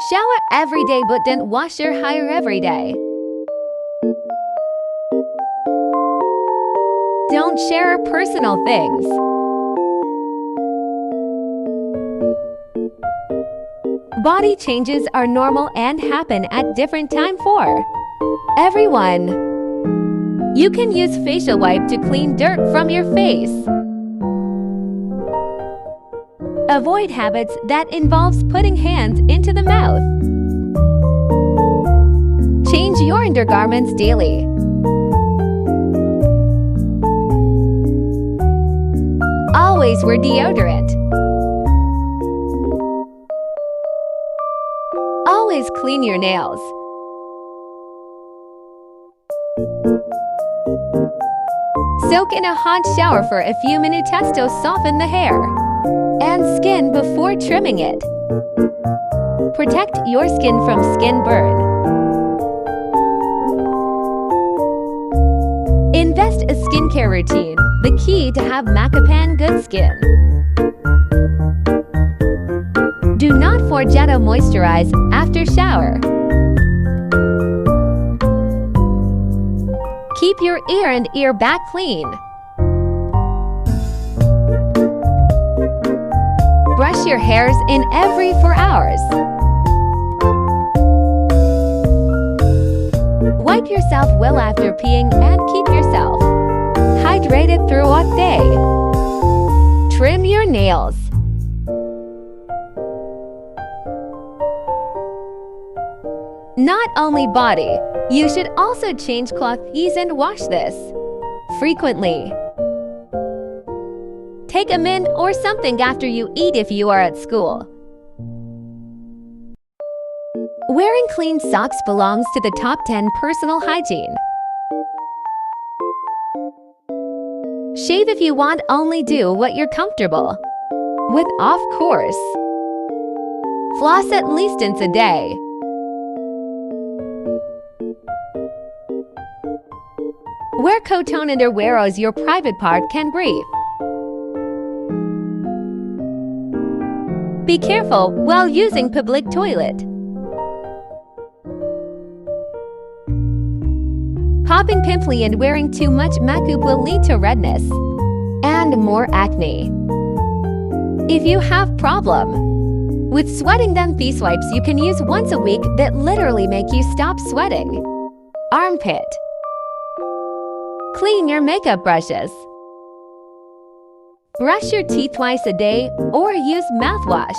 Shower every day but don't wash your hair every day. Don't share personal things. Body changes are normal and happen at different time for everyone. You can use facial wipe to clean dirt from your face. Avoid habits that involves putting hands into the mouth. Change your undergarments daily. Always wear deodorant. Always clean your nails. Soak in a hot shower for a few minutes to soften the hair and skin before trimming it. Protect your skin from skin burn. Invest a skincare routine, the key to have Macapan good skin. Do not forget to moisturize after shower. Keep your ear and ear back clean. Brush your hairs in every 4 hours. Wipe yourself well after peeing and keep yourself hydrated throughout the day. Trim your nails. Not only body, you should also change clothes and wash this frequently. Take a mint or something after you eat if you are at school. Wearing clean socks belongs to the top 10 personal hygiene. Shave if you want, only do what you're comfortable with, of course. Floss at least once a day. Wear cotton underwear as your private part can breathe. Be careful while using public toilet. Popping pimply and wearing too much makeup will lead to redness and more acne. If you have problem with sweating, then face wipes you can use once a week that literally make you stop sweating. Armpit. Clean your makeup brushes. Brush your teeth twice a day or use mouthwash.